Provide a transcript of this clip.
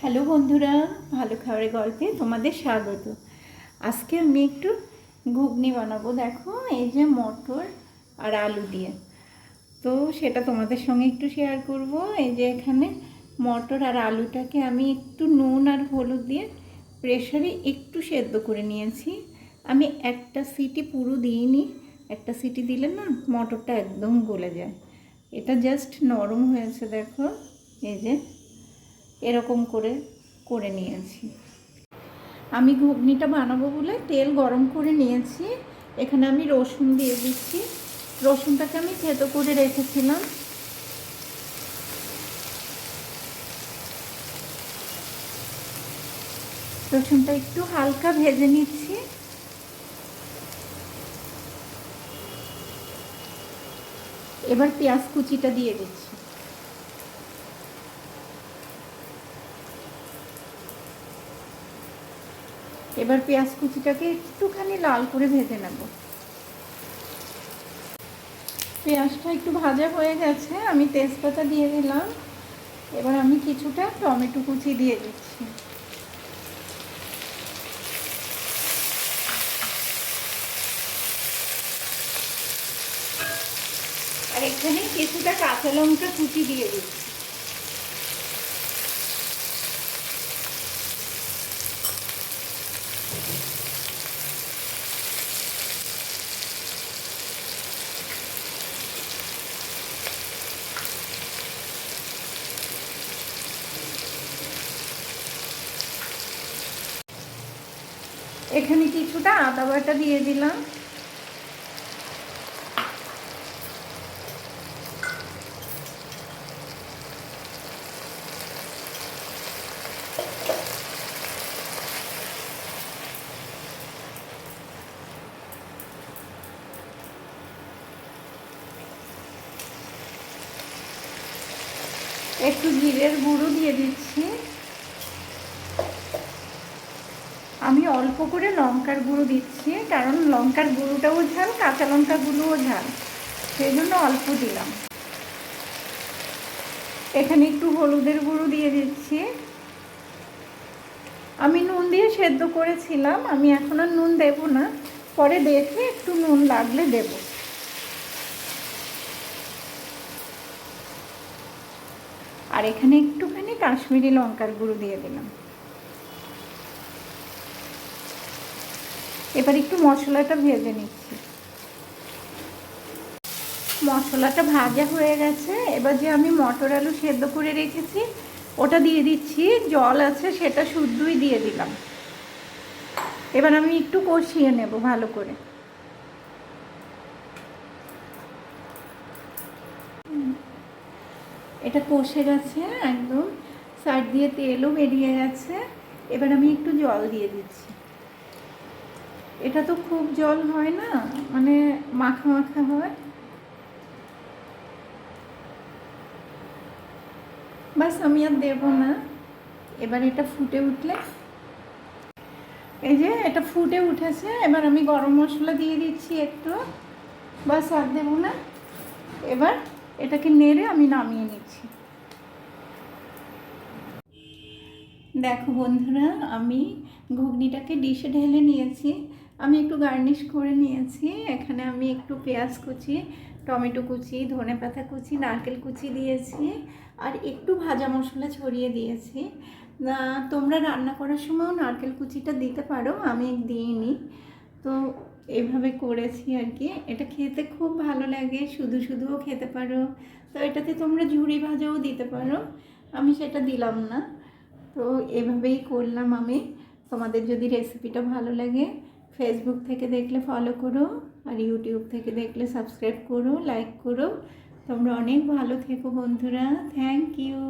Hello বন্ধুরা, ভালো খাবারের গল্পে তোমাদের স্বাগত। আজকে আমি একটু ঘুগনি বানাবো। দেখো, এই যে মটর আর আলু দিয়ে, তো সেটা তোমাদের সঙ্গে একটু শেয়ার করব। এই যে এখানে মটর আর আলুটাকে আমি একটু নুন আর হলুদ দিয়ে প্রেসারে একটু সেদ্ধ করে নিয়েছি। আমি একটা সিটি পুরো দিইনি, একটা সিটি দিলে না মটরটা একদম গলে যায়। এটা জাস্ট নরম হয়েছে, দেখো এই যে এরকম করে করে নিয়েছি। আমি ঘুগনিটা বানাবো বলে তেল গরম করে নিয়েছি। এখানে আমি রসুন দিয়ে দিচ্ছি। রসুনটাকে আমি থেতো করে রেখেছিলাম। রসুনটা একটু হালকা ভেজে নিচ্ছি। এবার পেঁয়াজ কুচিটা দিয়ে দিচ্ছি। এবার পেঁয়াজ কুচিটাকে একটুখানি লাল করে ভেজে নেব। পেঁয়াজটা একটু ভাজা হয়ে গেছে, আমি তেজপাতা দিয়ে দিলাম। এবার আমি কিছুটা টমেটো কুচি দিয়ে দিচ্ছি। আর এখানে কিছুটা কাঁচা লঙ্কা কুচি দিয়ে দিচ্ছি। এখানে কিছুটা আদা বাটা দিয়ে দিলাম। একটু জিরের গুঁড়ো দিয়ে দিচ্ছি। আমি অল্প করে লঙ্কার গুঁড়ো দিচ্ছি, কারণ লঙ্কার গুঁড়োটাও ঝাল, কাঁচা লঙ্কা গুঁড়োও ঝাল, সেই জন্য অল্প দিলাম। এখানে একটু হলুদের গুঁড়ো দিয়ে দিচ্ছি। আমি নুন দিয়ে সেদ্ধ করেছিলাম, আমি এখন আর নুন দেব না, পরে দেখে একটু নুন লাগলে দেব। আর এখানে একটুখানি কাশ্মীরি লঙ্কার গুঁড়ো দিয়ে দিলাম। এবার একটু মশলাটা ভেজে নিচ্ছি। মশলাটা ভাজা হয়ে গেছে। এবার যে আমি মটর আলু সেদ্ধ করে রেখেছি ওটা দিয়ে দিচ্ছি। জল আছে সেটা শুদ্ধই দিয়ে দিলাম। এবার আমি একটু কষিয়ে নেব ভালো করে। এটা কষে গেছে একদম, সাইড দিয়ে তেলও বেরিয়ে গেছে। এবার আমি একটু জল দিয়ে দিচ্ছি। এটা তো খুব জল হয় না, মানে মাখা মাখা হয়। বাস আমি আর দেবো না। এবার এটা ফুটে উঠলে, এই যে এটা ফুটে উঠেছে, এবার আমি গরম মশলা দিয়ে দিচ্ছি একটু। বাস আর দেবো না। এবার এটাকে নেড়ে আমি নামিয়ে নিচ্ছি। দেখো বন্ধুরা, আমি ঘুগনিটাকে ডিশে ঢেলে নিয়েছি। আমি একটু গার্নিশ করে নিয়েছি। এখানে আমি একটু পেঁয়াজ কুচি, টমেটো কুচি, ধনেপাতা কুচি, নারকেল কুচি দিয়েছি, আর একটু ভাজা মশলা ছড়িয়ে দিয়েছি। তোমরা রান্না করার সময়ও নারকেল কুচিটা দিতে পারো, আমি দিইনি। তো এইভাবে করেছি আর কি। এটা খেতে খুব ভালো লাগে, শুধু শুধুও খেতে পারো। তো এটাতে তোমরা ঝুরি ভাজাও দিতে পারো, আমি সেটা দিলাম না। তো এভাবেই করলাম আমি। তোমাদের যদি রেসিপিটা ভালো লাগে, ফেসবুক থেকে দেখলে ফলো করো, আর ইউটিউব থেকে দেখলে সাবস্ক্রাইব করো, লাইক করো। তোমরা অনেক ভালো থেকো বন্ধুরা। Thank you.